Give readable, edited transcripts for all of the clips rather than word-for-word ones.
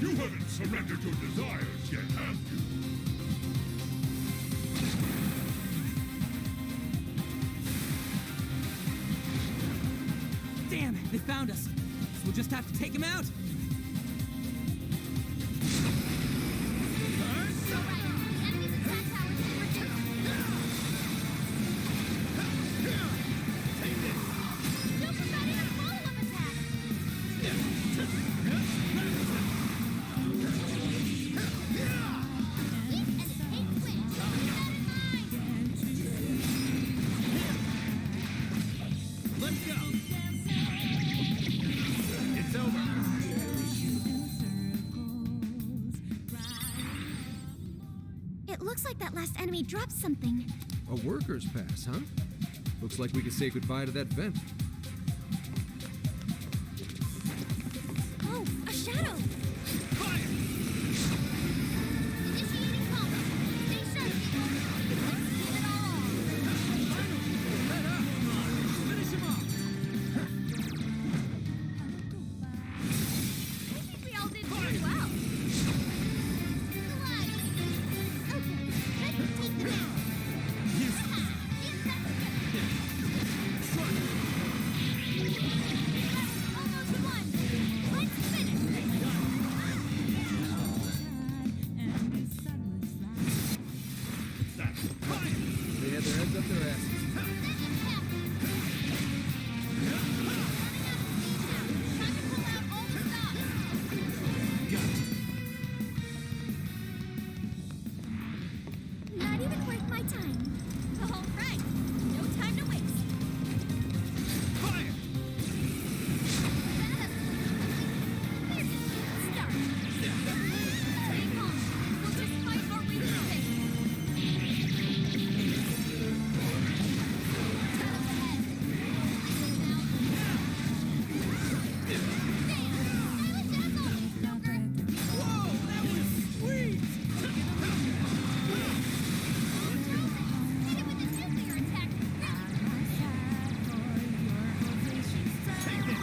You haven't surrendered your desires yet, have you? Damn, they found us. So we'll just have to take him out. Let's go! It's over! It looks like that last enemy dropped something. A worker's pass, huh? Looks like we can say goodbye to that vent. Oh, a shadow! Fire! Initiating combat. Stay sharp, people. Let's give it all. Let up! Finish him off! I think we all did pretty well. Glide. Okay, let's take the next. Almost won. Let's finish. That Fire! They had their heads up their asses. Time to pull out all the stops. Not even worth my time. All right, no time to waste. Fire! We're just getting started. Stay calm. We'll just fight our way through this. Shadows ahead. Damn! I was dazzled, Joker. Whoa, that was sweet! Hit it with a nuclear attack. Take this!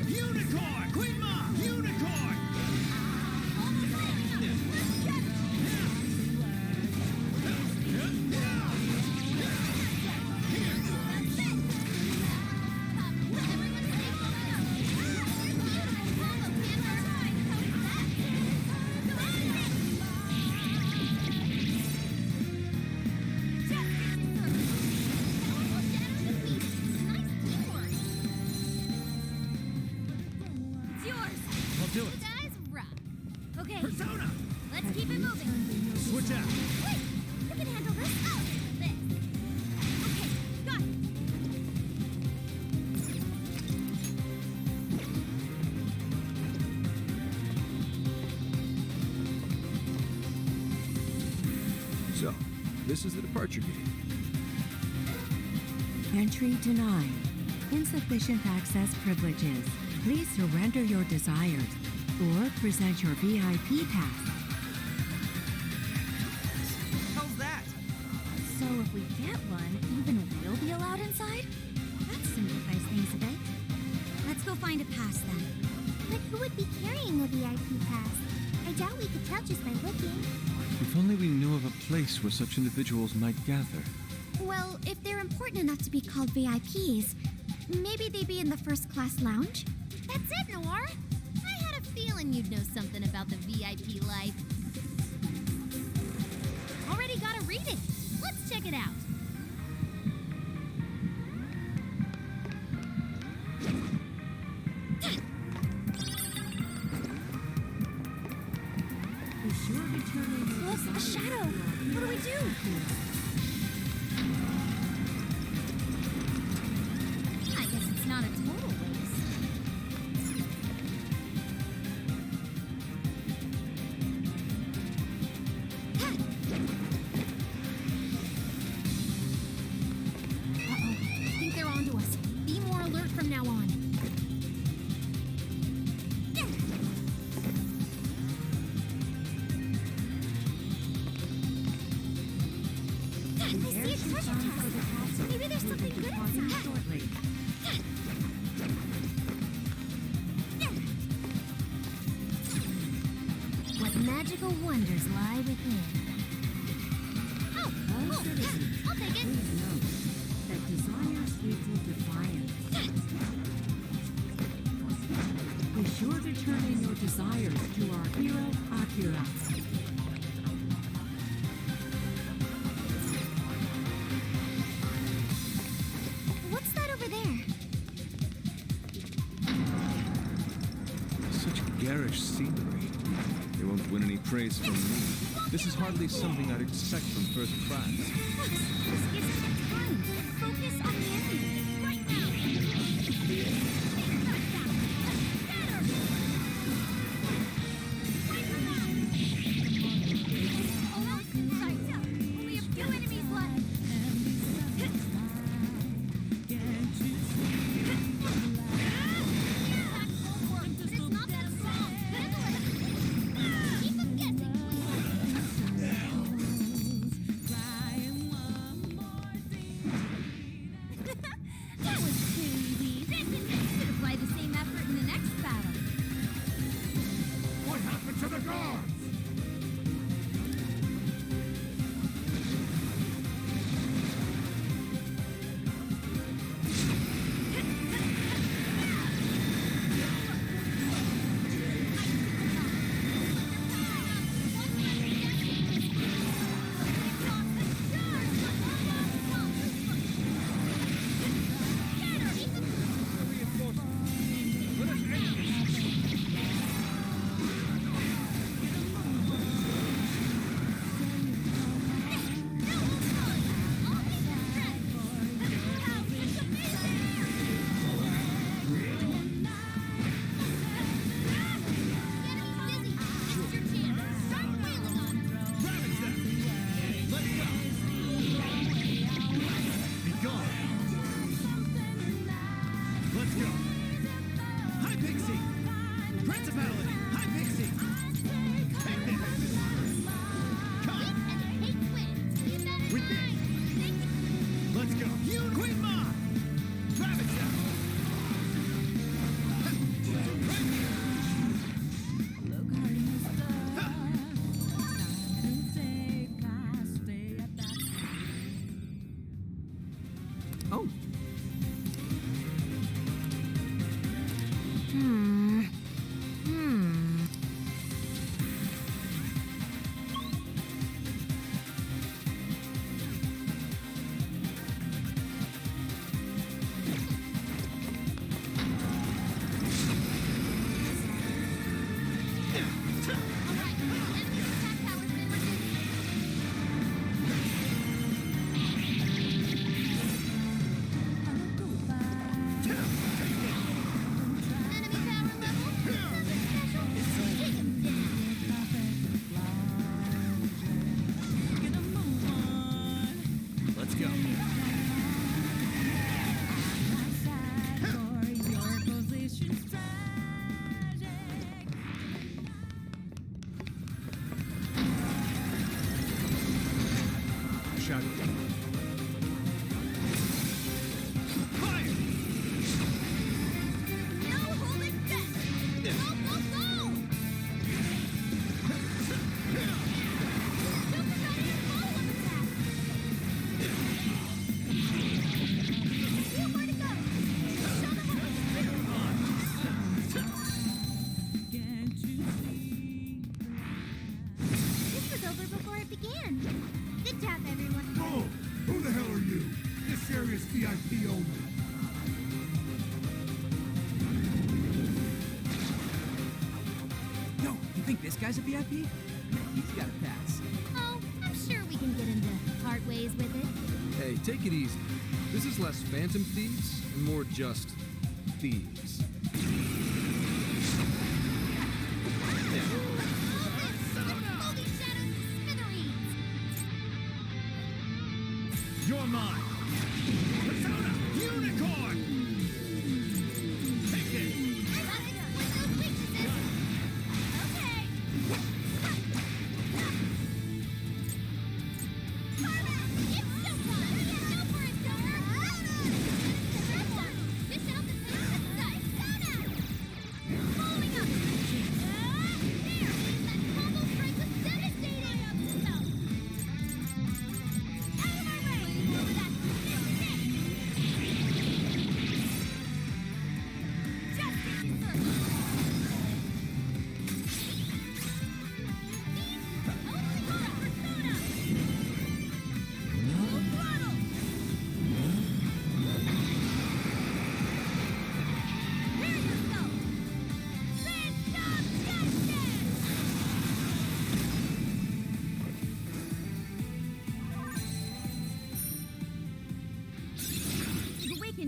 Unicorn! Queen Mom! Unicorn! Almost there. Let's get it. That's it. Everyone stay calm down. Combo, Panther. It's yours. I'll do The it. die's rough. Okay, Persona! let's keep it moving. Switch out! Wait, you can handle this. I'll handle this. Okay, got it. So, this is the departure gate. Entry denied. Insufficient access privileges. Please surrender your desires or present your VIP pass. How's that? So if we get one, even we'll be allowed inside? That simplifies things a bit. Let's go find a pass then. But who would be carrying a VIP pass? I doubt we could tell just by looking. If only we knew of a place where such individuals might gather. Well, if they're important enough to be called VIPs, maybe they'd be in the first class lounge? That's it, Noir. I had a feeling you'd know something about the VIP life. Already gotta read it. Let's check it out. Be sure to turn in your Look, a shadow. What do we do? I guess it's not a total waste. Uh-oh. I think they're onto us. Be more alert from now on. I see a treasure chest. Maybe there's something good inside. shortly. magical wonders lie within. Oh, All citizens, yeah, I'll take it. please note that desires equal defiance. Be sure to turn in your desires to our hero, Akira. What's that over there? Such garish scenery. They won't win any praise from me. This is hardly something I'd expect from first class. This isn't the time. Focus on the enemy. Right now. Only a few enemies left. It's not that strong. Keep them guessing. That was too easy. Should apply the same effort in the next battle. What happened to the guards? Be gone. Let's go. Hi, Pixie. Principality. Hi, Pixie. Take this. Come. With me. Let's go. Queen Ma. Rabbit Cell. Oh, Let's go. Shadow. Fire. No holding back. Go, go, go! Super Dragon follow-up attack. More to go. Show them This was over before it began. Good job, everyone. Oh, who the hell are you? This area's VIP only. yo, you think this guy's a VIP? Yeah, he's got a pass. Oh, I'm sure we can get him to part ways with it. Hey, take it easy. This is less phantom thieves and more just thieves. You're mine. Persona. Unicorn. Take it. Following up. There, that combo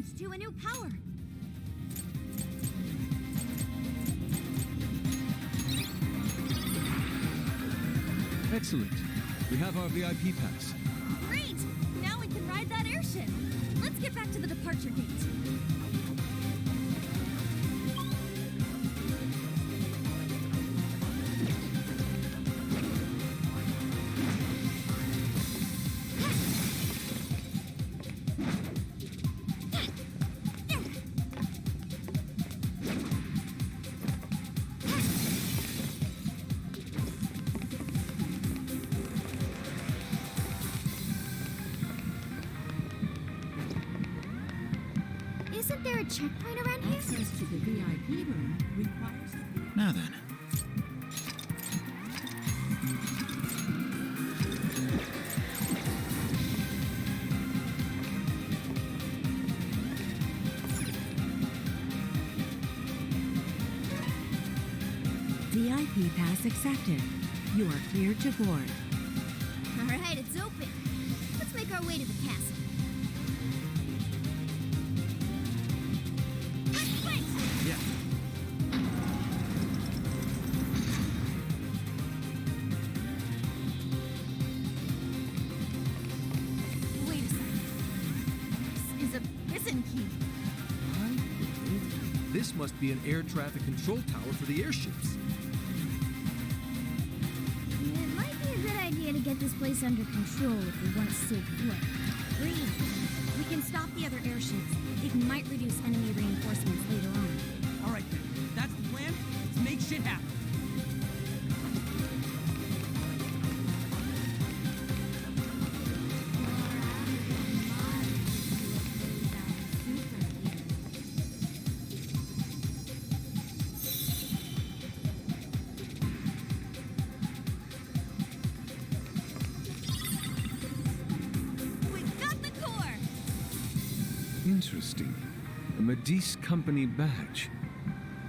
changed to a new power. Excellent. We have our VIP pass. Great! Now we can ride that airship. Let's get back to the departure gate. Isn't there a checkpoint around here? Access to the VIP room requires a Now then. VIP pass accepted. You are cleared to board. All right, it's open. Let's make our way to the castle. Wait! Yeah. Wait a second. This is a prison key. This must be an air traffic control tower for the airships. It might be a good idea to get this place under control if we want to stay afloat. Breathe. We can stop the other airships. It might reduce enemy reinforcements later on. All right, then. That's the plan. Let's make shit happen. We got the core! Interesting. A Medice Company badge.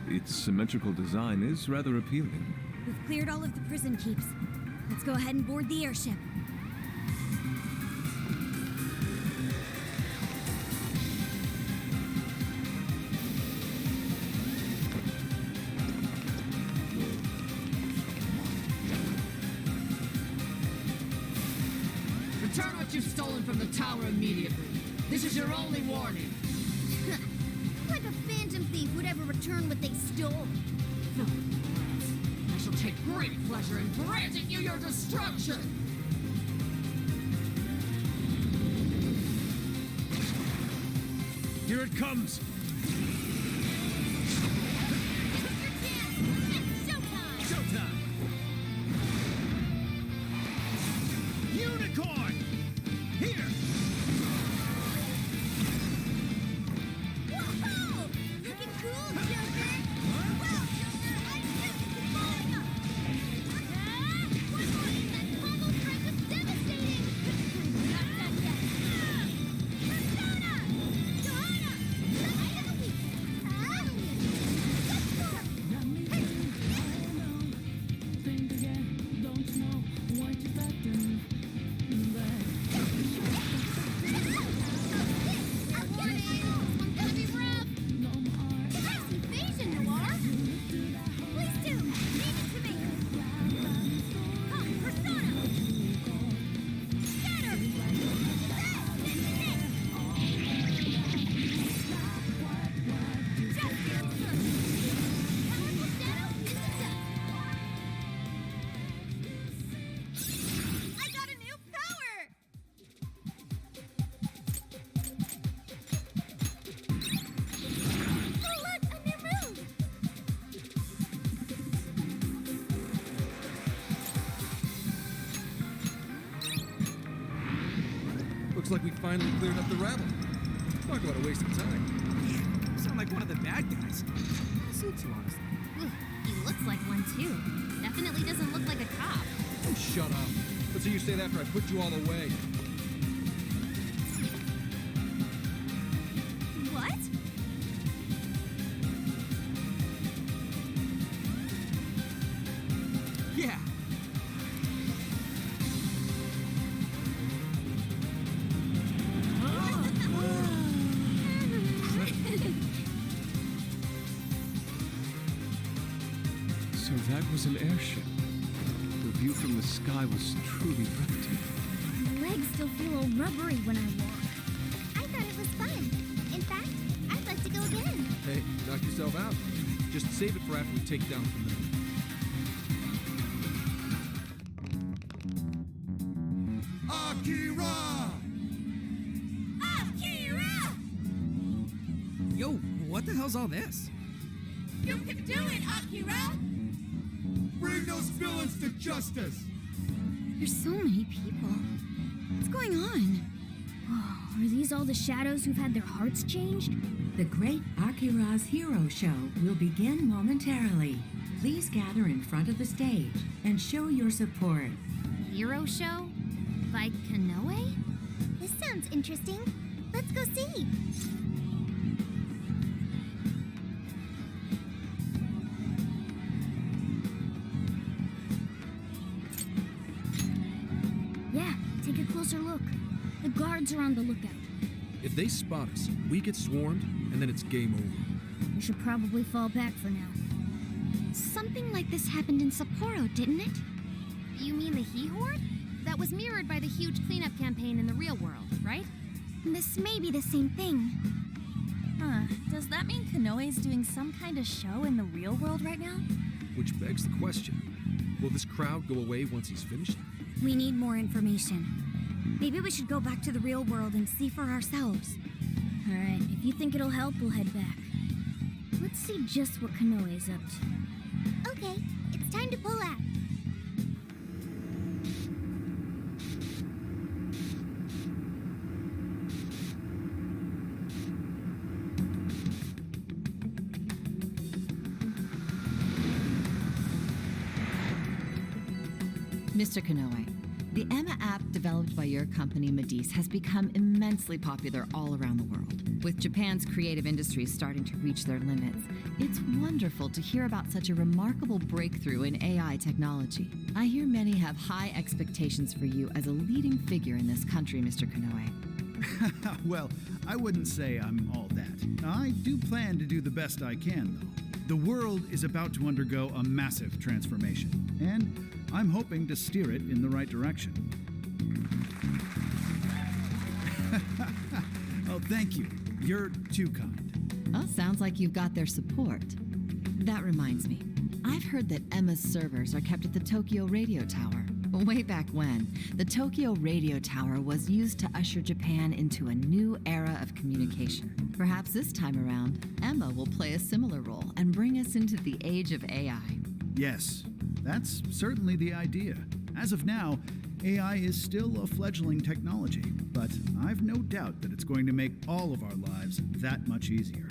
Its symmetrical design is rather appealing. We've cleared all of the prison keeps. Let's go ahead and board the airship. Return what you've stolen from the tower immediately. This is your only warning. Like a phantom thief would ever return what they stole. I shall take great pleasure in granting you your destruction. Here it comes. It's showtime! Showtime. Unicorn. Here. Whoa! Looking cool, Joker! Wow, Joker, I knew you could follow up! One more, that combo strike was devastating! Not done yet! Persona! Johanna! I got a new power! Oh, look, a new move! Looks like we finally cleared up the rabble. Talk about a waste of time. You sound like one of the bad guys. Suits you, honestly. Ooh, he looks like one too. Definitely doesn't look like a cop. Oh, shut up. Let's hear you say that after I put you all away. What? Yeah. So that was an airship. The view from the sky was truly breathtaking. My legs still feel all rubbery when I walk. I thought it was fun. In fact, I'd like to go again. Hey, knock yourself out. Just save it for after we take down the moon. Akira! Akira! Yo, what the hell's all this? You can do it, Akira! Bring those villains to justice! There's so many people. What's going on? Oh, are these all the shadows who've had their hearts changed? The Great Akira's Hero Show will begin momentarily. Please gather in front of the stage and show your support. Hero show? By Kanoe? This sounds interesting. Let's go see. Yeah, take a closer look. The guards are on the lookout. If they spot us, we get swarmed, and then it's game over. We should probably fall back for now. Something like this happened in Sapporo, didn't it? You mean the He-Horde? That was mirrored by the huge cleanup campaign in the real world, right? This may be the same thing. Huh. Does that mean Kanoe's doing some kind of show in the real world right now? Which begs the question, will this crowd go away once he's finished? We need more information. Maybe we should go back to the real world and see for ourselves. All right, if you think it'll help, we'll head back. Let's see just what Kanoe's up to. Okay, it's time to pull out. Mr. Kanoe, the Emma app developed by your company, Medice, has become immensely popular all around the world. With Japan's creative industries starting to reach their limits, it's wonderful to hear about such a remarkable breakthrough in AI technology. I hear many have high expectations for you as a leading figure in this country, Mr. Kanoe. Well, I wouldn't say I'm all that. I do plan to do the best I can, though. The world is about to undergo a massive transformation, and I'm hoping to steer it in the right direction. Oh, thank you. You're too kind. Well, sounds like you've got their support. That reminds me. I've heard that Emma's servers are kept at the Tokyo Radio Tower. Way back when, the Tokyo Radio Tower was used to usher Japan into a new era of communication. Perhaps this time around, Emma will play a similar role and bring us into the age of AI. Yes, that's certainly the idea. As of now, AI is still a fledgling technology, but I've no doubt that it's going to make all of our lives that much easier.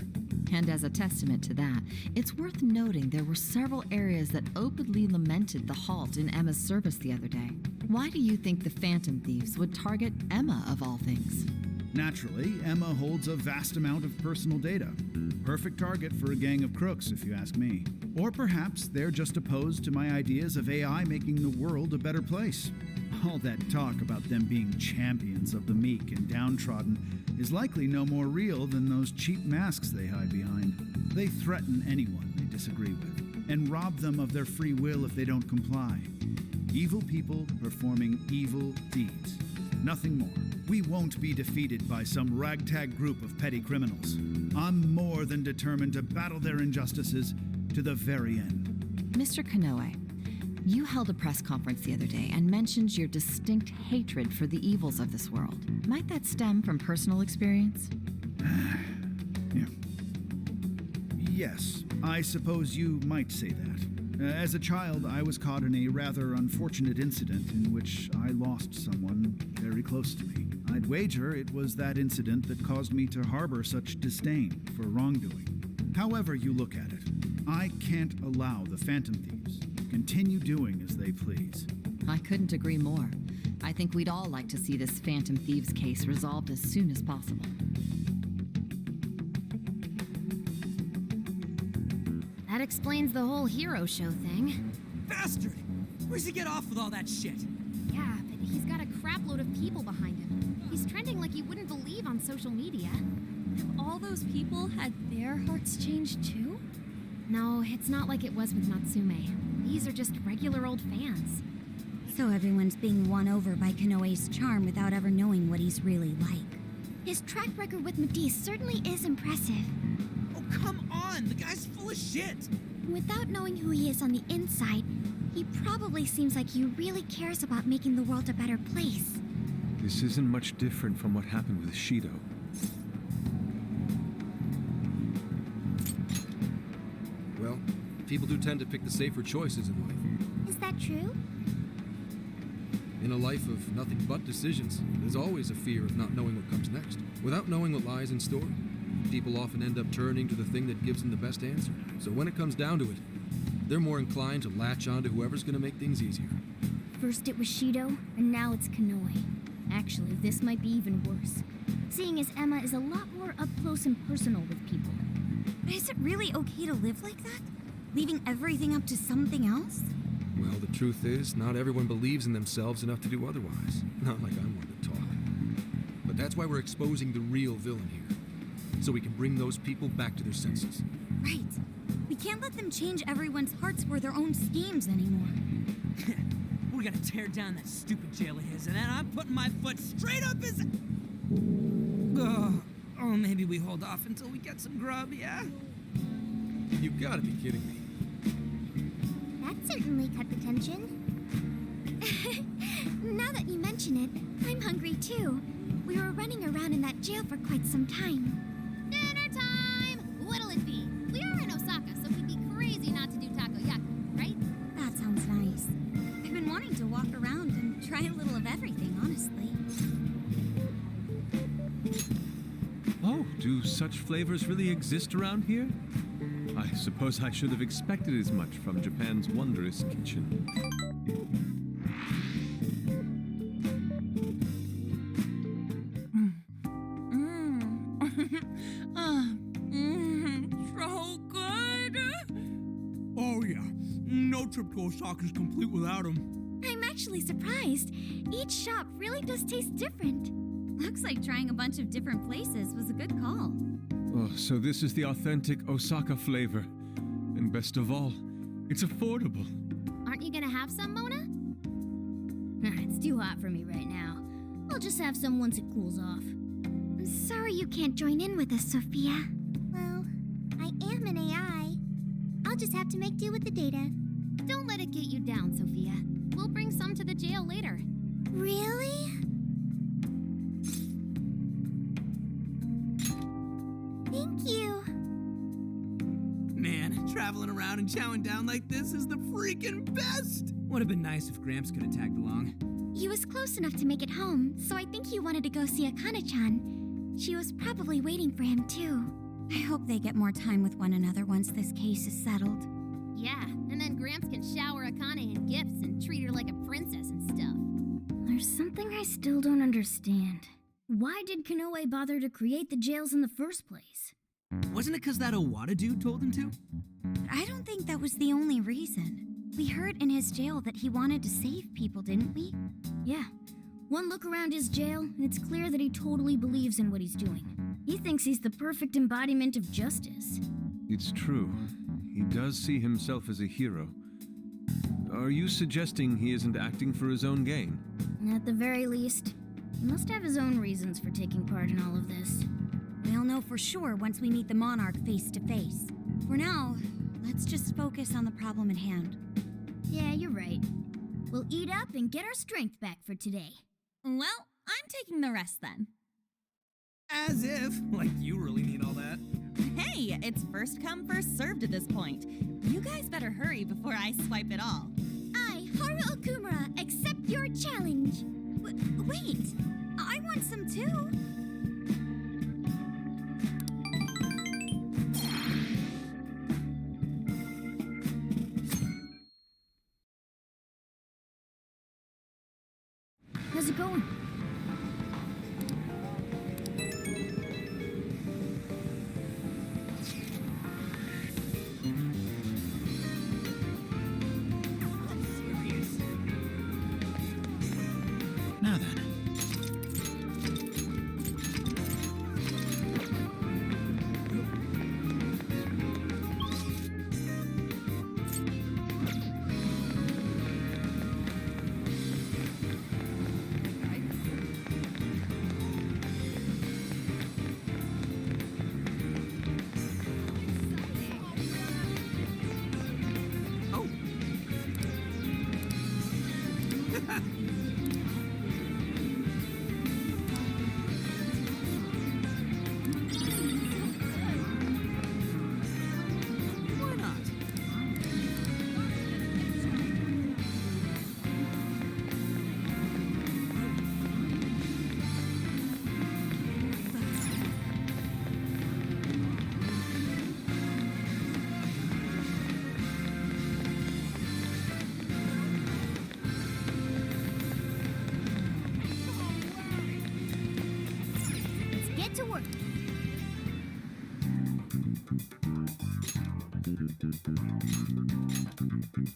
And as a testament to that, it's worth noting there were several areas that openly lamented the halt in Emma's service the other day. Why do you think the Phantom Thieves would target Emma of all things? Naturally, Emma holds a vast amount of personal data. Perfect target for a gang of crooks, if you ask me. Or perhaps they're just opposed to my ideas of AI making the world a better place. All that talk about them being champions of the meek and downtrodden is likely no more real than those cheap masks they hide behind. They threaten anyone they disagree with, and rob them of their free will if they don't comply. Evil people performing evil deeds. Nothing more. We won't be defeated by some ragtag group of petty criminals. I'm more than determined to battle their injustices to the very end. Mr. Kanoe, you held a press conference the other day and mentioned your distinct hatred for the evils of this world. Might that stem from personal experience? Yeah. Yes, I suppose you might say that. As a child, I was caught in a rather unfortunate incident in which I lost someone very close to me. I'd wager it was that incident that caused me to harbor such disdain for wrongdoing. However you look at it, I can't allow the Phantom Thieves to continue doing as they please. I couldn't agree more. I think we'd all like to see this Phantom Thieves case resolved as soon as possible. That explains the whole hero show thing. Bastard! Where's he get off with all that shit? Yeah, but he's got a crapload of people behind him. He's trending like you wouldn't believe on social media. Have all those people had their hearts changed too? No, it's not like it was with Natsume. These are just regular old fans. So everyone's being won over by Konoe's charm without ever knowing what he's really like. His track record with Matisse certainly is impressive. Oh, come on! The guy's full of shit! Without knowing who he is on the inside, he probably seems like he really cares about making the world a better place. This isn't much different from what happened with Shido. Well, people do tend to pick the safer choices in life. Is that true? In a life of nothing but decisions, there's always a fear of not knowing what comes next. Without knowing what lies in store, people often end up turning to the thing that gives them the best answer. So when it comes down to it, they're more inclined to latch on to whoever's going to make things easier. First it was Shido, and now it's Konoe. Actually, this might be even worse, seeing as Emma is a lot more up close and personal with people. But is it really okay to live like that? Leaving everything up to something else? Well, the truth is, not everyone believes in themselves enough to do otherwise. Not like I'm one to talk. But that's why we're exposing the real villain here. So we can bring those people back to their senses. Right. We can't let them change everyone's hearts for their own schemes anymore. We're gonna tear down that stupid jail of his, and then I'm putting my foot straight up his... Oh, maybe we hold off until we get some grub, yeah? You gotta be kidding me. That certainly cut the tension. Now that you mention it, I'm hungry too. We were running around in that jail for quite some time. Dinner time! What'll it be? We are in Osaka, so we'd be crazy not to do takoyaki, right? That sounds nice. I've been wanting to walk around and try a little of everything, honestly. Oh, do such flavors really exist around here? I suppose I should have expected as much from Japan's wondrous kitchen. So good! Oh yeah, no trip to Osaka is complete without him. I'm actually surprised. Each shop really does taste different. Looks like trying a bunch of different places was a good call. Oh, so this is the authentic Osaka flavor. And best of all, it's affordable. Aren't you gonna have some, Mona? It's too hot for me right now. I'll just have some once it cools off. I'm sorry you can't join in with us, Sophia. Well, I am an AI. I'll just have to make do with the data. Don't let it get you down, Sophia. We'll bring some to the jail later. Really? Thank you. Man, traveling around and chowing down like this is the freaking best! Would have been nice if Gramps could have tagged along. He was close enough to make it home, so I think he wanted to go see Akane-chan. She was probably waiting for him, too. I hope they get more time with one another once this case is settled. Yeah, and then Gramps can shower Akane in gifts and treat her like a princess and stuff. There's something I still don't understand. Why did Konoe bother to create the jails in the first place? Wasn't it because that Owada dude told him to? But I don't think that was the only reason. We heard in his jail that he wanted to save people, didn't we? Yeah. One look around his jail, and it's clear that he totally believes in what he's doing. He thinks he's the perfect embodiment of justice. It's true. He does see himself as a hero. Are you suggesting he isn't acting for his own gain? At the very least, he must have his own reasons for taking part in all of this. We'll know for sure once we meet the Monarch face to face. For now, let's just focus on the problem at hand. Yeah, you're right. We'll eat up and get our strength back for today. Well, I'm taking the rest then. As if, like you really need all that. Hey, it's first come, first served at this point. You guys better hurry before I swipe it all. I, Haru Okumura, accept your challenge. Wait, I want some too. How's it going? Now then.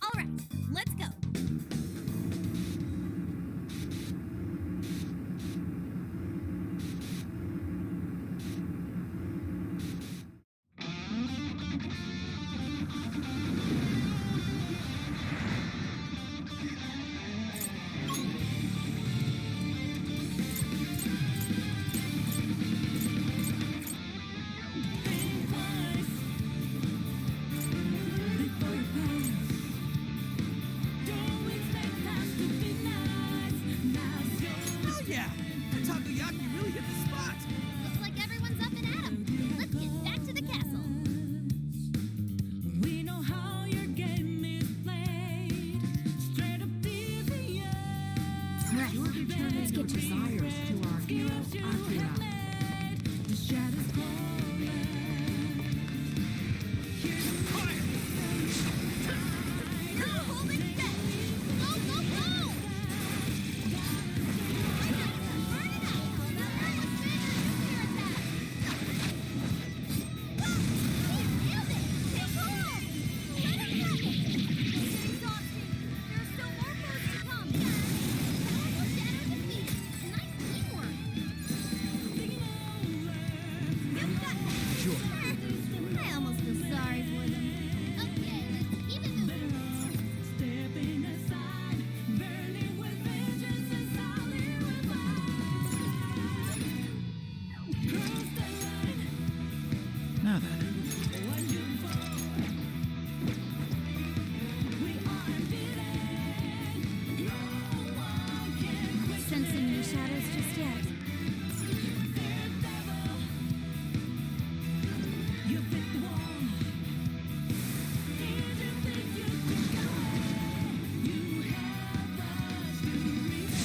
All right, let's go. Oh yeah! The takoyaki really hit the spot! Looks like everyone's up and at 'em. Let's get back to the castle. We know how your game is played. Straight up devious. Right, let's get to Desires to our hero, Akira. The shadows calling. Hold it steady. Go, go, go! Burn it up! Let's finish nuclear attack! He nailed it! Stay cool! Let him get it! It's exhausting. There are still more foes to come. Almost shadow defeat. Nice teamwork. You've got this. Sure. I almost feel sorry for them. Okay, let's keep it moving. Stepping aside, burning with vengeance and solid revive. Cross the line, Now then, we are unbeaten. No one can quit Sensing no shadows just yet. their devil. You fit the wall. Did you think you could go? You have us to reach.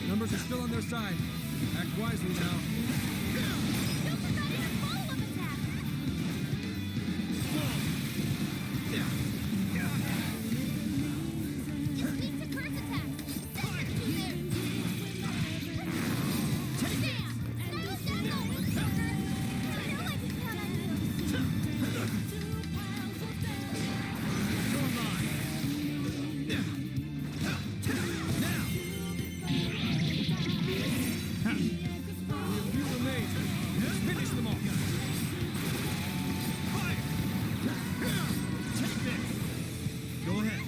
Numbers are still on their side. Act wisely now. Don't forget to follow-up attack. Weak to curse attack. That's two there. Bam! Silence down low, sucker. I know I can count on you. You remain. Finish them off. Go ahead.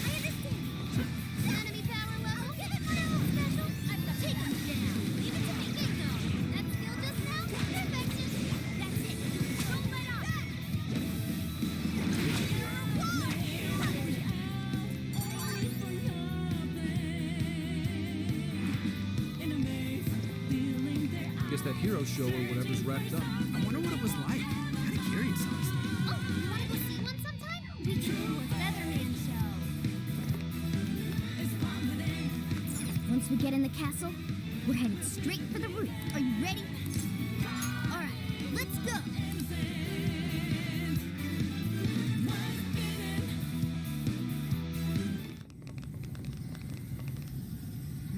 I understand. Enemy power level. Give it my own special. I've got take him down. Leave it to me, Bingo. That skill just now? Perfection. That's it. Don't let up. Guess that hero show or whatever's wrapped up. I wonder what it was like. Kinda curious, honestly. Oh, you want to go see one sometime? We could do a Featherman show. Once we get in the castle, we're headed straight for the roof. Are you ready? All right, let's go.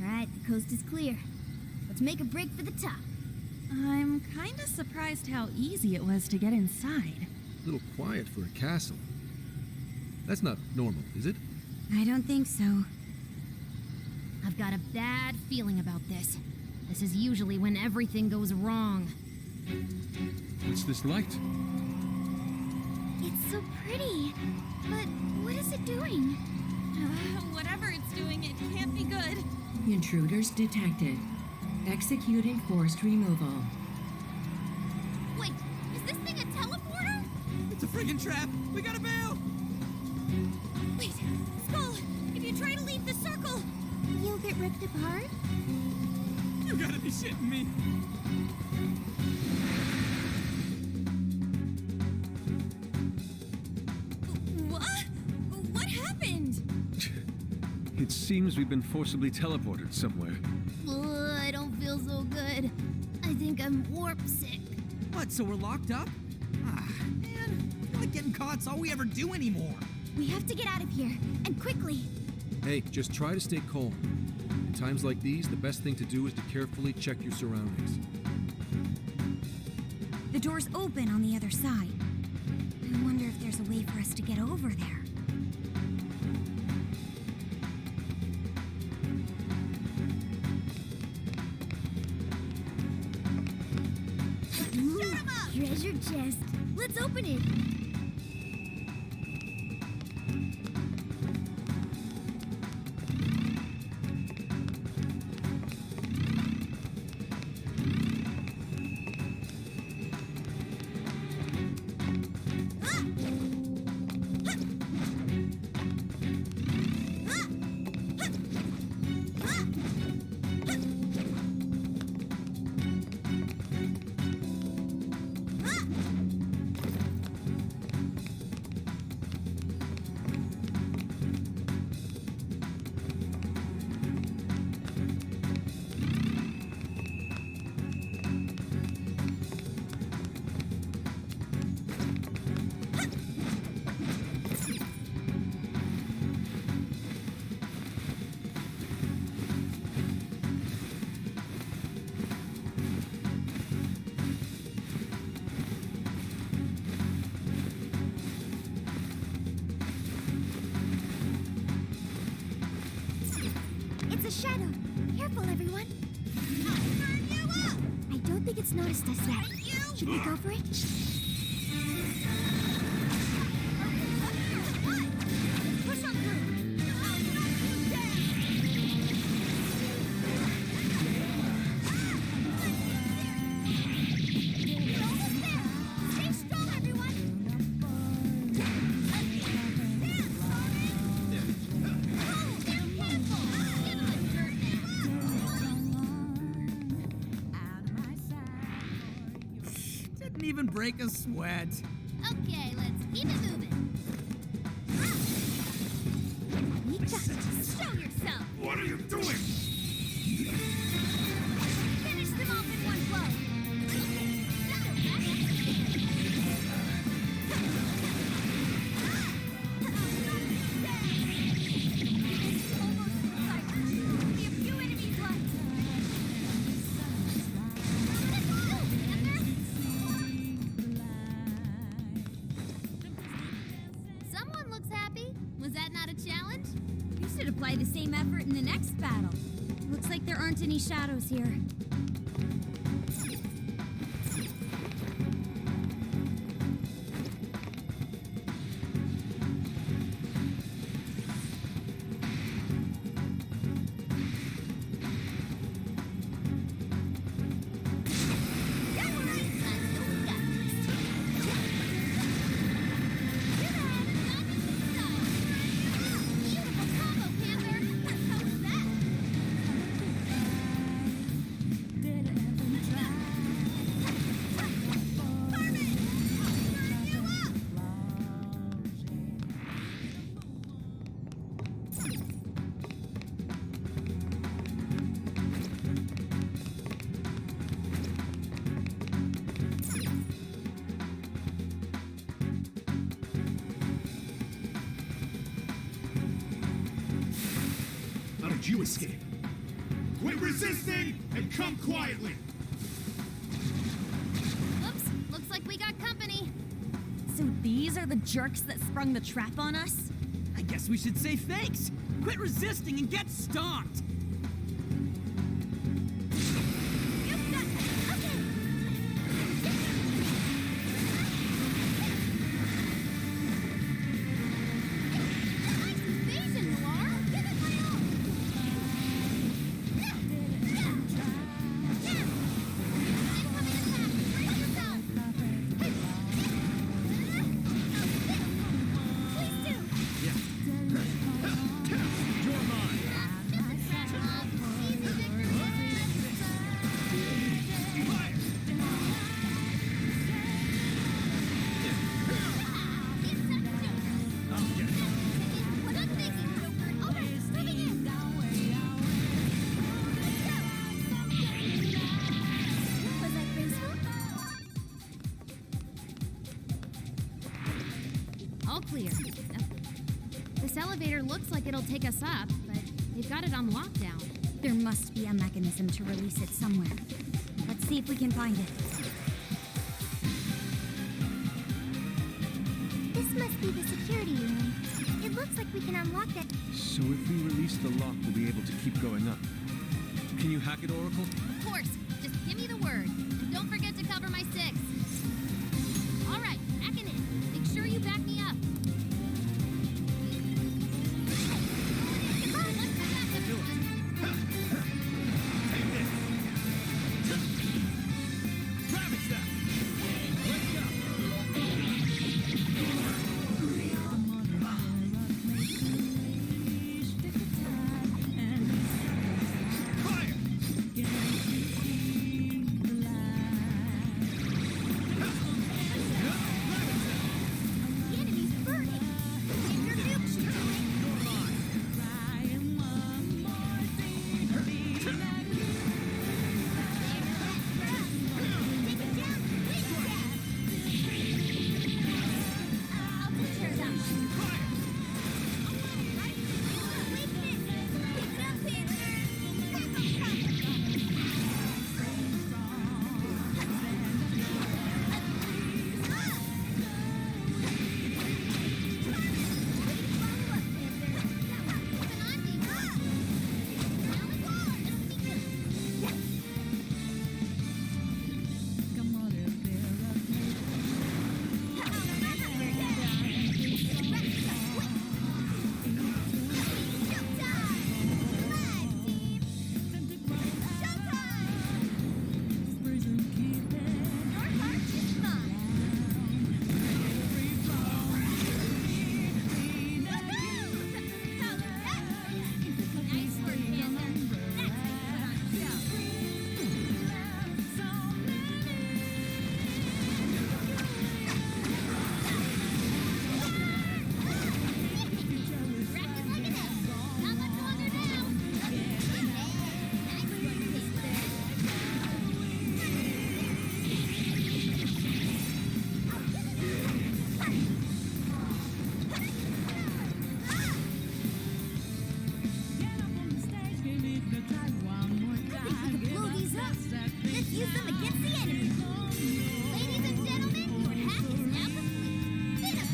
All right, the coast is clear. Let's make a break for the top. I'm kinda surprised how easy it was to get inside. A little quiet for a castle. That's not normal, is it? I don't think so. I've got a bad feeling about this. This is usually when everything goes wrong. What's this light? It's so pretty. But what is it doing? Whatever it's doing, it can't be good. Intruders detected. Executing forced removal. Wait, is this thing a teleporter? It's a friggin' trap! We gotta bail! Wait, Skull, if you try to leave the circle... You'll get ripped apart? You gotta be shitting me! What? What happened? It seems we've been forcibly teleported somewhere. Ugh, I don't feel so good. I think I'm warp sick. What, so we're locked up? Ah, man. I feel like getting caught's all we ever do anymore. We have to get out of here, and quickly. Hey, just try to stay calm. In times like these, the best thing to do is to carefully check your surroundings. The door's open on the other side. I wonder if there's a way for us to get over there. Ooh, treasure chest. Let's open it. It's a shadow. Careful, everyone. I'll burn you up! I don't think it's noticed us yet. Should we go for it? Push on through. You're almost there. Stay strong, everyone. Didn't even break a sweat. Okay, let's keep it moving. You got to show yourself. What are you doing? Finish them off in one blow. Only a few enemies left. Someone looks happy. Was that not a challenge? We should apply the same effort in the next battle. Looks like there aren't any shadows here. How did you escape? Quit resisting and come quietly! Oops, looks like we got company. So these are the jerks that sprung the trap on us? I guess we should say thanks. Quit resisting and get stomped. You've got okay. Nice invasion, Noir. Give it my all. Incoming attack. Brace yourself. Please do. You're mine! Easy, Victor. Fire! What I'm thinking, Joker. All right, moving in. Was that graceful? All clear. This elevator looks like it'll take us up, but they've got it on lockdown. There must be a mechanism to release it somewhere. Let's see if we can find it. must be the security room. It looks like we can unlock it. So if we release the lock, we'll be able to keep going up. Can you hack it, Oracle? Of course. Just give me the word. And don't forget to cover my 6. All right, hacking in. Make sure you back me up. Come on, let's go back. Do it. Take this. Ravage them. Let's go. Fire! The enemy's burning. Get your nukes to it. Take it down, please. I'll take care of that. Use them against the enemy. Ladies and gentlemen, your hack is now complete. Finish.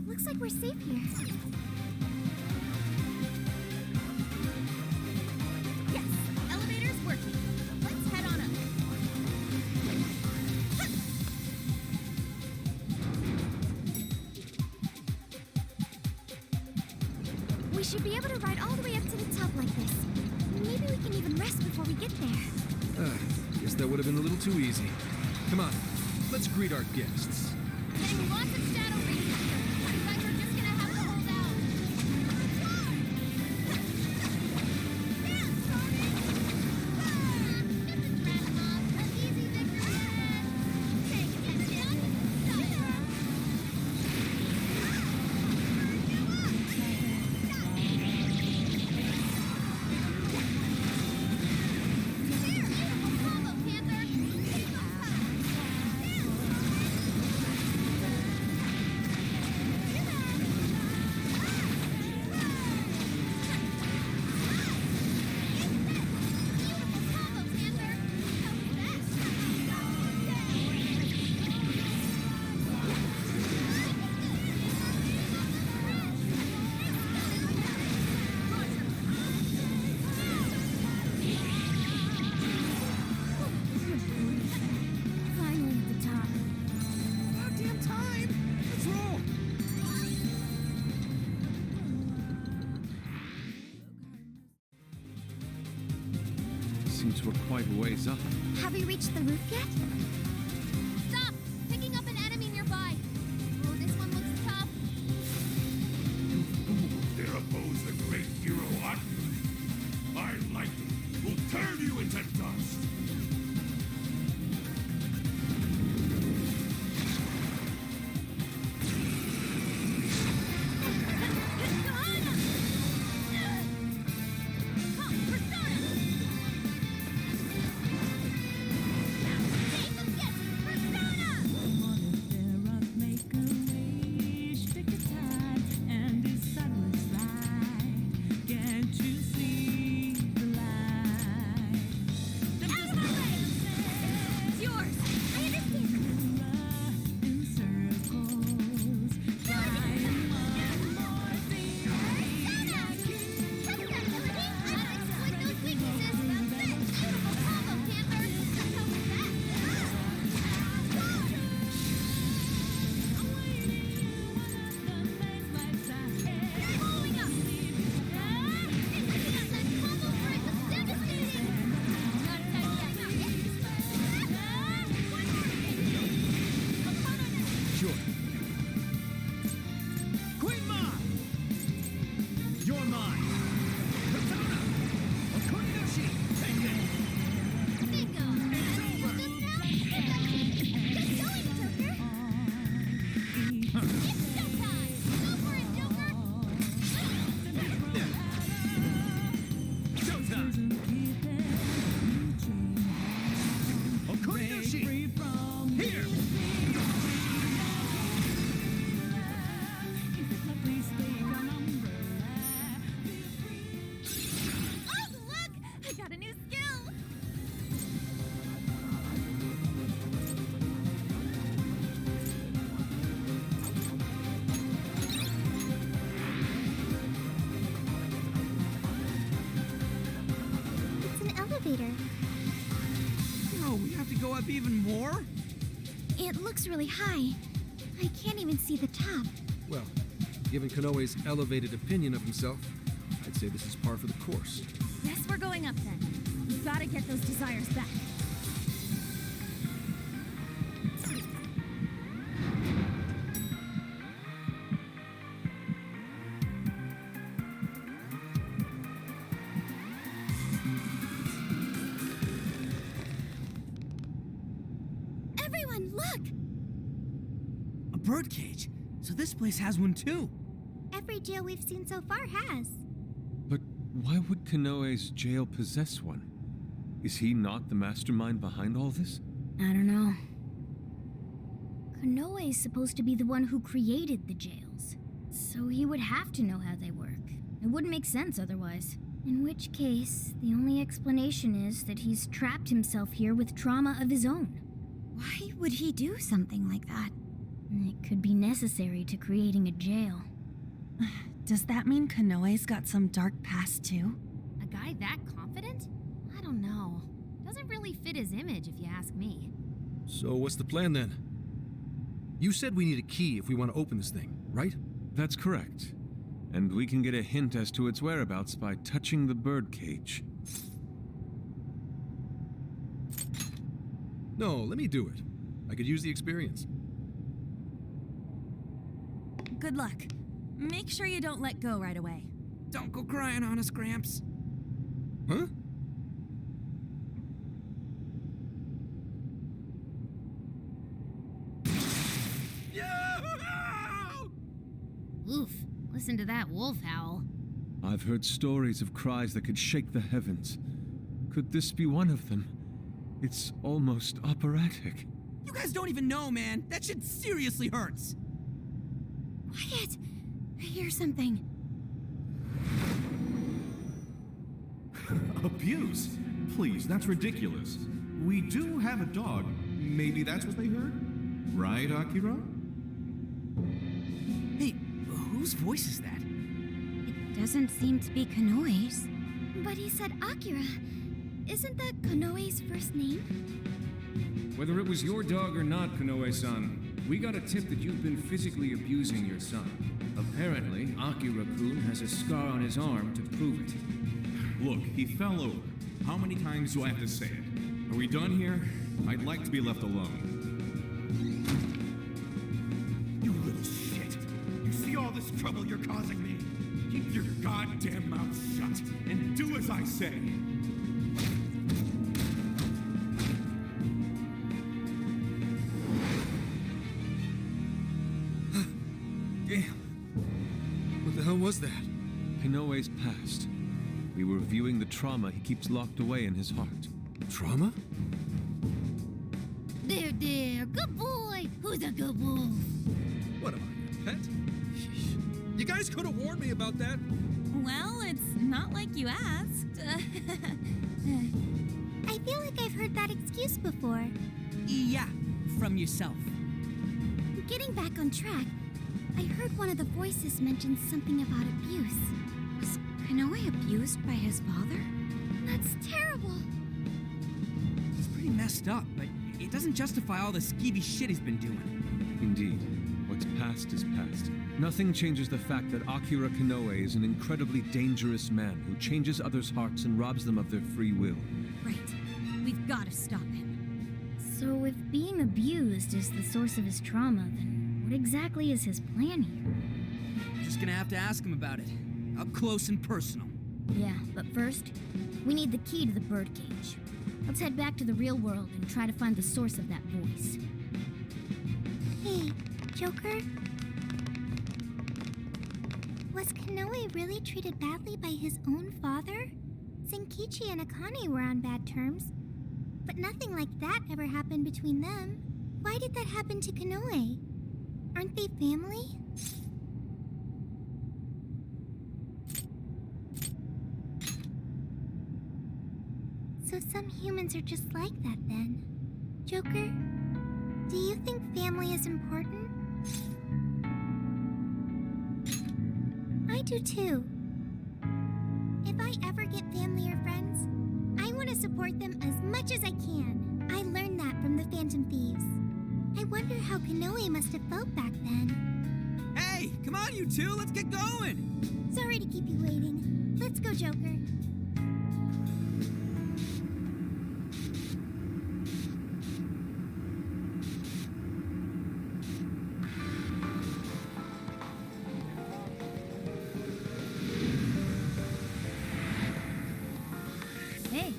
Looks like we're safe here. Yes, elevator's working. Let's head on up. We should be able to ride all the way up to the top like this. Maybe we can even rest before we get there. Guess that would have been a little too easy. Come on, let's greet our guests. Getting lots of shadow rays. Looks like we're just gonna have to hold out. Dance, Tony! This is Randomov, an easy victory. Take attention. Beautiful combo, Panther. Keep up. Finally at the top. About damn time! Let's roll! Seems we're quite a ways up. Have we reached the roof yet? Stop! Picking up an enemy nearby. Oh, this one looks tough. Dare oppose the great hero Atlas. My lightning will turn you into dust. Persona! elevator. No, we have to go up even more? It looks really high. I can't even see the top. Well, given Kanoe's elevated opinion of himself, I'd say this is par for the course. Guess we're going up then. We've got to get those desires back. Everyone, look! A birdcage. So this place has one too. Every jail we've seen so far has. But why would Kanoe's jail possess one? Is he not the mastermind behind all this? I don't know. Kanoe is supposed to be the one who created the jails, so he would have to know how they work. It wouldn't make sense otherwise. In which case, the only explanation is that he's trapped himself here with trauma of his own. Why would he do something like that? It could be necessary to creating a jail. Does that mean Kanoe's got some dark past too? A guy that confident? I don't know. Doesn't really fit his image if you ask me. So what's the plan then? You said we need a key if we want to open this thing, right? That's correct. And we can get a hint as to its whereabouts by touching the birdcage. No, let me do it. I could use the experience. Good luck. Make sure you don't let go right away. Don't go crying on us, Gramps. Huh? Oof, listen to that wolf howl. I've heard stories of cries that could shake the heavens. Could this be one of them? It's almost operatic. You guys don't even know, man. That shit seriously hurts. Quiet! I hear something. Abuse? Please, that's ridiculous. We do have a dog. Maybe that's what they heard? Right, Akira? Hey, whose voice is that? It doesn't seem to be Kanoe's. But he said Akira. Isn't that Kanoe's first name? Whether it was your dog or not, Kanoe-san, we got a tip that you've been physically abusing your son. Apparently, Akira-kun has a scar on his arm to prove it. Look, he fell over. How many times do I have to say it? Are we done here? I'd like to be left alone. You little shit. You see all this trouble you're causing me? Keep your goddamn mouth shut and do as I say. Damn. What the hell was that? Kanoe's past. We were viewing the trauma he keeps locked away in his heart. Trauma? There, good boy. Who's a good wolf? What am I, your pet? Sheesh. You guys could have warned me about that. Well, it's not like you asked. I feel like I've heard that excuse before. Yeah, from yourself. Getting back on track, I heard one of the voices mention something about abuse. Was Kanoe abused by his father? That's terrible. It's pretty messed up, but it doesn't justify all the skeevy shit he's been doing. Indeed. What's past is past. Nothing changes the fact that Akira Kanoe is an incredibly dangerous man who changes others' hearts and robs them of their free will. Right. We've got to stop him. So if being abused is the source of his trauma, then what exactly is his plan here? Just gonna have to ask him about it. Up close and personal. Yeah, but first, we need the key to the birdcage. Let's head back to the real world and try to find the source of that voice. Hey, Joker? Was Kanoe really treated badly by his own father? Senkichi and Akane were on bad terms, but nothing like that ever happened between them. Why did that happen to Kanoe? Aren't they family? So some humans are just like that then. Joker, do you think family is important? I do too. If I ever get family or friends, I want to support support them as much as I can. I learned that from the Phantom Thieves. I wonder how Kanoe must have felt back then. Hey, come on, you two, let's get going! Sorry to keep you waiting. Let's go, Joker. Hey.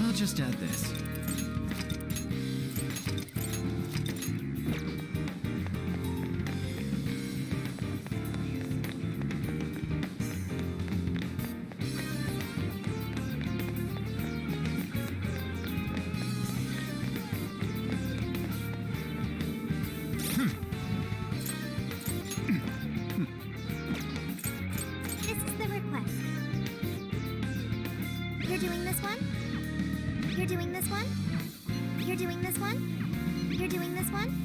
I'll just add this. This is the request. You're doing this one? You're doing this one? You're doing this one? You're doing this one?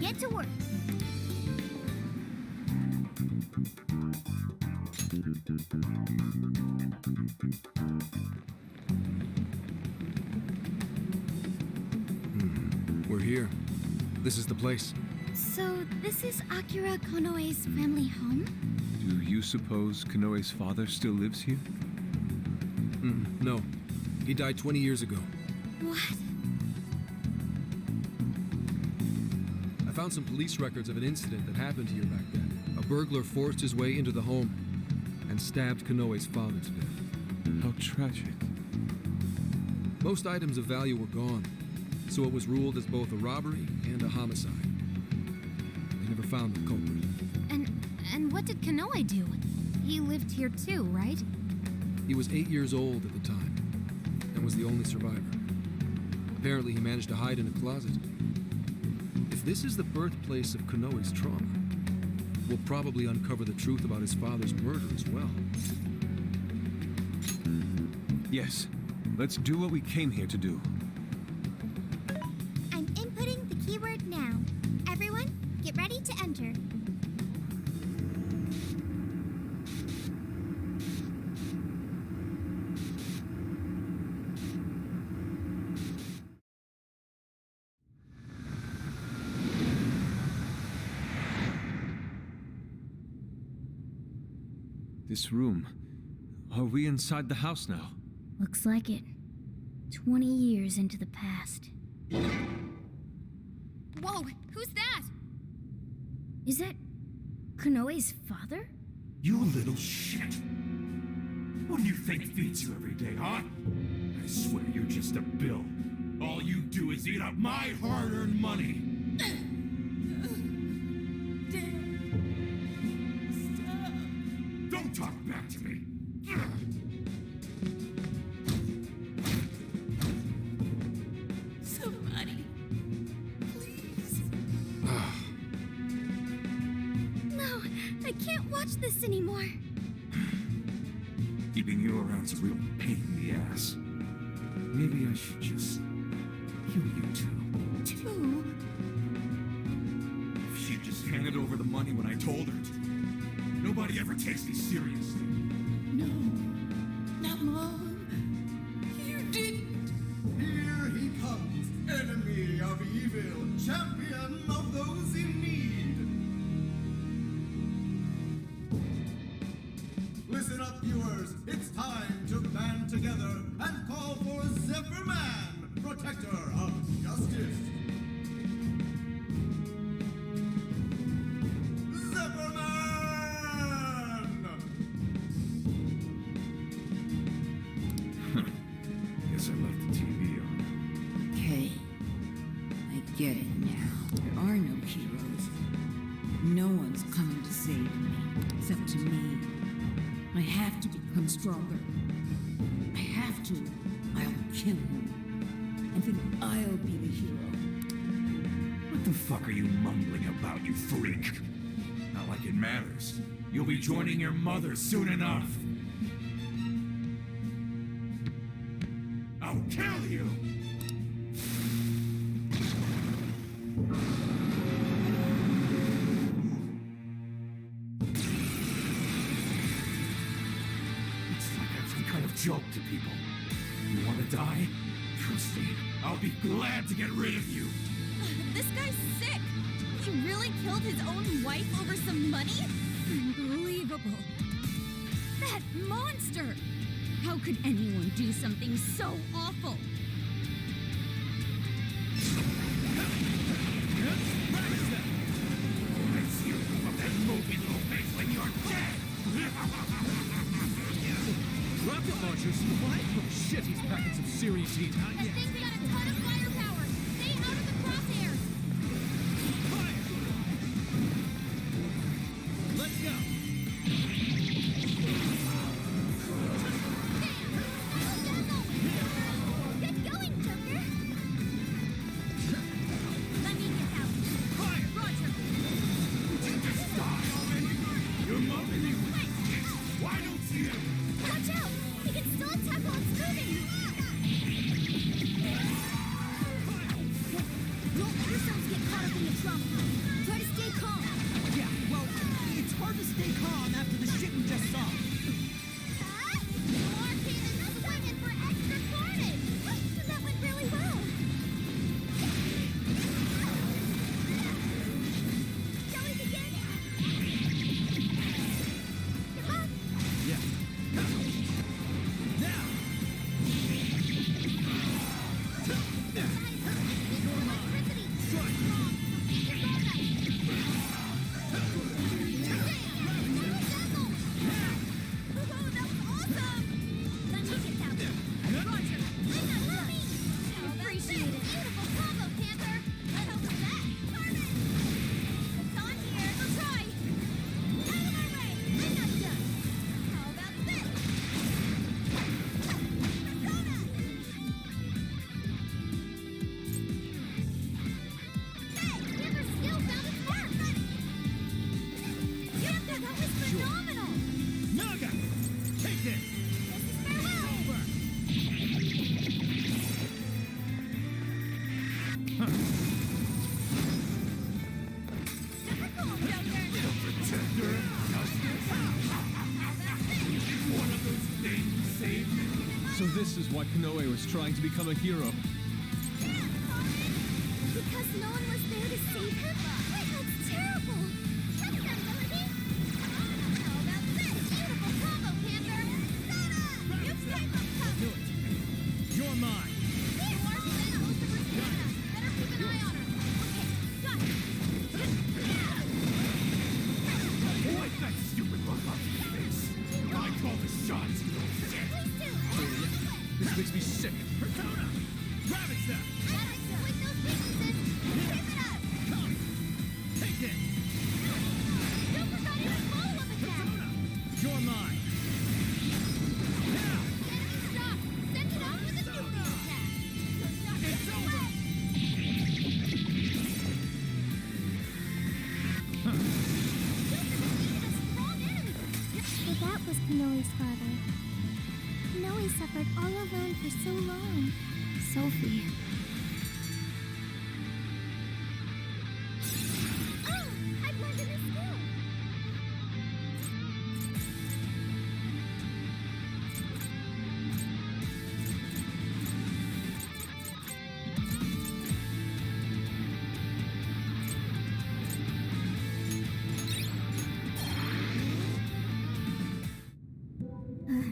Get to work. We're here. This is the place. So, this is Akira Konoe's family home? Do you suppose Kanoe's father still lives here? No. He died 20 years ago. What? I found some police records of an incident that happened here back then. A burglar forced his way into the home and stabbed Kanoe's father to death. How tragic. Most items of value were gone, so it was ruled as both a robbery and a homicide. They never found the culprit. And what did Kanoe do? He lived here too, right? He was 8 years old at the time and was the only survivor. Apparently, he managed to hide in a closet. If this is the birthplace of Kanoe's trauma, we'll probably uncover the truth about his father's murder as well. Yes, let's do what we came here to do. I'm inputting the keyword now. Everyone, get ready to enter. This room. Are we inside the house now? Looks like it. 20 years into the past. Whoa, who's that? Is that Kanoe's father? You little shit. What do you think feeds you every day, huh? I swear you're just a bill. All you do is eat up my hard-earned money. Don't talk back to me. Somebody, please. No, I can't watch this anymore. Keeping you around's a real pain in the ass. Maybe I should just kill you two. Two? If she'd just handed over the money when I told her to. Nobody ever takes me seriously. No, not Mom. You didn't. Here he comes, enemy of evil, champion of those in need. Listen up, viewers. It's time to band together and call for Zephyr Man, protector of justice. except to me. I have to become stronger. I have to. I'll kill him. And then I'll be the hero. What the fuck are you mumbling about, you freak? Not like it matters. You'll be joining your mother soon enough. I'll kill you! It's like I'm some kind of joke to people. You want to die? Trust me, I'll be glad to get rid of you. This guy's sick! He really killed his own wife over some money? Unbelievable. That monster! How could anyone do something so awful? Let's you with that mopey little face when you're dead! Rocket launchers? What? Oh shit, he's packing some serious heat. That thing's got a ton of firepower. Stay out of the crosshairs. Let's go! Get going, Joker. Let me get out. Fire! Roger. You just die already! You're moping me with this. Why don't you? Watch out! He can still attack while it's moving. Don't let yourselves get caught up in the trauma. Try to stay calm. Yeah, well, it's hard to stay calm after the shit we just saw. Arcade is swinging for extra carnage. That went really well. Shall we begin? Come on. Yeah. Now! Naga! Take this! Pretender? Justice? One of those things saved you? So this is why Konoe was trying to become a hero. Because no one was there to save him? That's terrible! That's not Melody! Oh, that's it! Beautiful combo, Panther! Soda! You stay from top! Do it. You're mine. There! Marcy, most of her stamina. Better keep an eye on her. Okay, got it! What's that stupid look on your face? I call the shots, you little shit! Please do! This makes me sick. Persona! Ravage them! With those weaknesses, keep it up! Come! Take it! Don't forget even follow-up attack! Persona! You're mine. Now! Enemy stop! Send it out with a nuclear attack! It's over! But that was Konoe's father. Konoe suffered all alone for so long. Sophie. Oh! I've learned a new skill!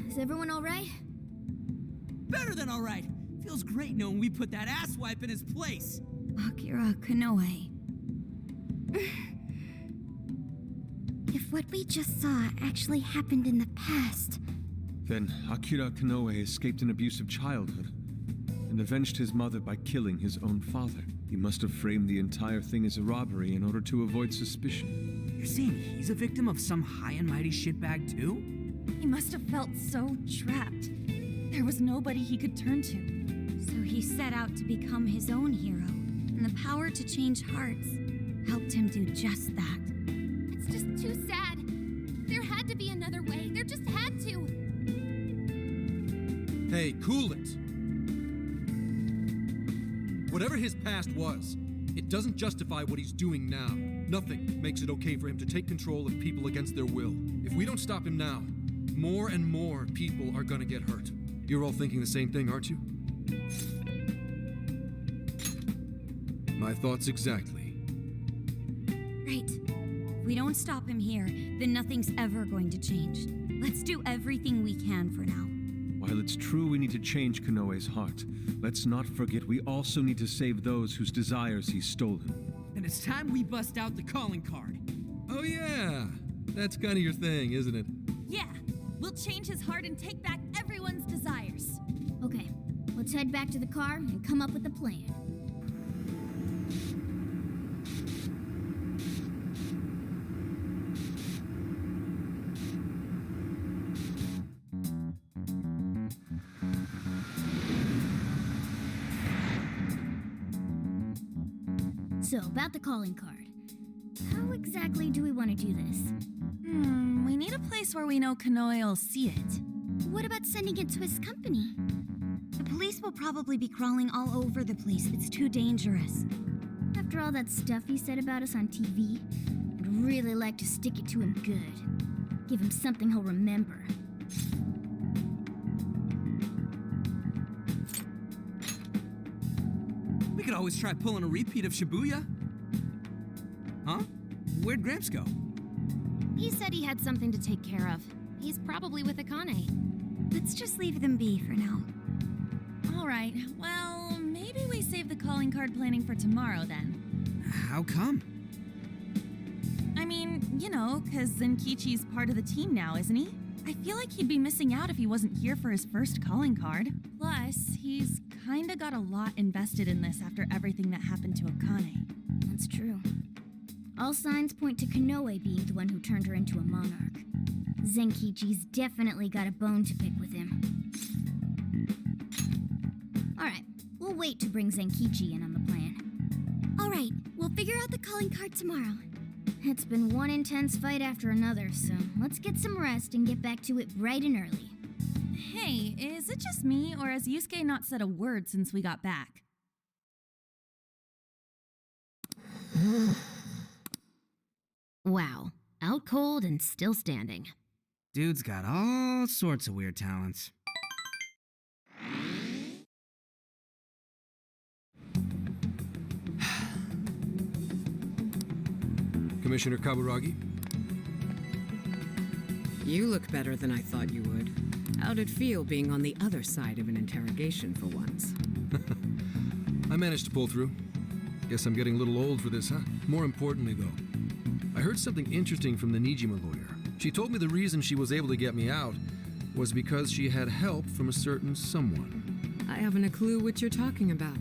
Is everyone all right? Better than all right. Feels great knowing we put that asswipe in his place. Akira Konoe. If what we just saw actually happened in the past, Then Akira Konoe escaped an abusive childhood and avenged his mother by killing his own father. He must have framed the entire thing as a robbery in order to avoid suspicion. You're saying he's a victim of some high and mighty shitbag too? He must have felt so trapped. There was nobody he could turn to. So he set out to become his own hero, and the power to change hearts helped him do just that. It's just too sad. There had to be another way. There just had to. Hey, cool it. Whatever his past was, it doesn't justify what he's doing now. Nothing makes it okay for him to take control of people against their will. If we don't stop him now, more and more people are gonna get hurt. You're all thinking the same thing, aren't you? My thoughts exactly. Right. If we don't stop him here, then nothing's ever going to change. Let's do everything we can for now. While it's true we need to change Konoe's heart, let's not forget we also need to save those whose desires he's stolen. Then it's time we bust out the calling card. Oh yeah, that's kind of your thing, isn't it? Yeah, we'll change his heart and take back everyone's desires. Okay, let's head back to the car and come up with a plan. So, about the calling card. How exactly do we want to do this? We need a place where we know Konoe will see it. What about sending it to his company? The police will probably be crawling all over the place. It's too dangerous. After all that stuff he said about us on TV, I'd really like to stick it to him good. Give him something he'll remember. We could always try pulling a repeat of Shibuya. Huh? Where'd Gramps go? He said he had something to take care of. He's probably with Akane. Let's just leave them be for now. All right, well, maybe we save the calling card planning for tomorrow then. How come? I mean, you know, because Zenkichi's part of the team now, isn't he? I feel like he'd be missing out if he wasn't here for his first calling card. Plus, he's kinda got a lot invested in this after everything that happened to Akane. That's true. All signs point to Konoe being the one who turned her into a monarch. Zenkichi's definitely got a bone to pick with him. Alright, we'll wait to bring Zenkichi in on the plan. Alright, we'll figure out the calling card tomorrow. It's been one intense fight after another, so let's get some rest and get back to it bright and early. Hey, is it just me, or has Yusuke not said a word since we got back? Wow, out cold and still standing. Dude's got all sorts of weird talents. Commissioner Kaburagi? You look better than I thought you would. How'd it feel being on the other side of an interrogation for once? I managed to pull through. Guess I'm getting a little old for this, huh? More importantly, though, I heard something interesting from the Nijima lawyer. She told me the reason she was able to get me out was because she had help from a certain someone. I haven't a clue what you're talking about.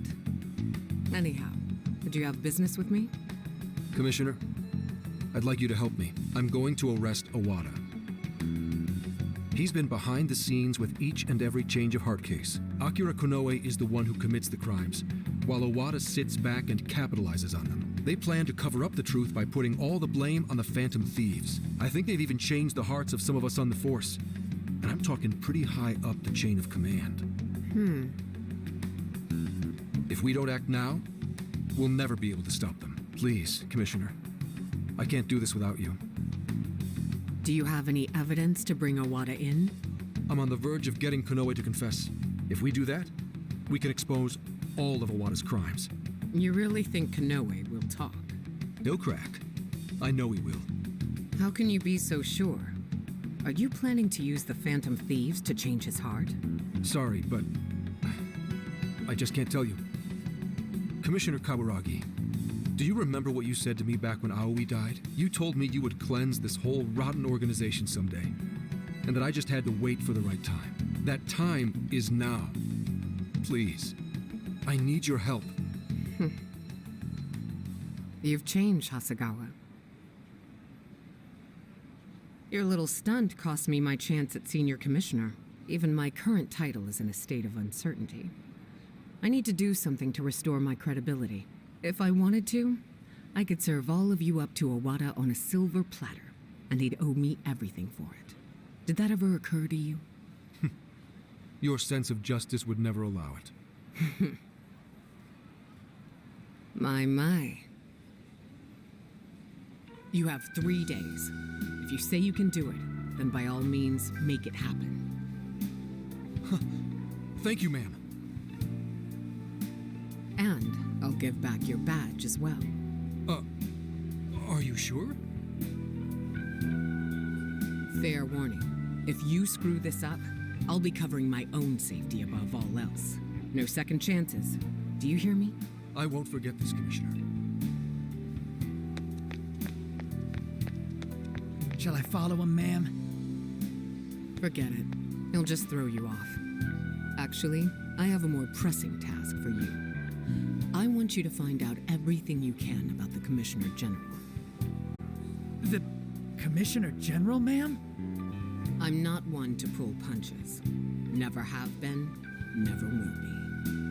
Anyhow, did you have business with me? Commissioner, I'd like you to help me. I'm going to arrest Owada. He's been behind the scenes with each and every change of heart case. Akira Konoe is the one who commits the crimes, while Owada sits back and capitalizes on them. They plan to cover up the truth by putting all the blame on the Phantom Thieves. I think they've even changed the hearts of some of us on the Force. And I'm talking pretty high up the chain of command. If we don't act now, we'll never be able to stop them. Please, Commissioner. I can't do this without you. Do you have any evidence to bring Owada in? I'm on the verge of getting Konoe to confess. If we do that, we can expose all of Owada's crimes. You really think Konoe will talk? He'll crack. I know he will. How can you be so sure? Are you planning to use the Phantom Thieves to change his heart? Sorry, but I just can't tell you. Commissioner Kaburagi, do you remember what you said to me back when Aoi died? You told me you would cleanse this whole rotten organization someday, and that I just had to wait for the right time. That time is now. Please, I need your help. You've changed, Hasegawa. Your little stunt cost me my chance at senior commissioner. Even my current title is in a state of uncertainty. I need to do something to restore my credibility. If I wanted to, I could serve all of you up to Owada on a silver platter, and they'd owe me everything for it. Did that ever occur to you? Your sense of justice would never allow it. My. You have 3 days. If you say you can do it, then by all means, make it happen. Thank you, ma'am. And I'll give back your badge as well. Are you sure? Fair warning. If you screw this up, I'll be covering my own safety above all else. No second chances. Do you hear me? I won't forget this, Commissioner. Shall I follow him, ma'am? Forget it. He'll just throw you off. Actually, I have a more pressing task for you. I want you to find out everything you can about the Commissioner General. The Commissioner General, ma'am? I'm not one to pull punches. Never have been, never will be.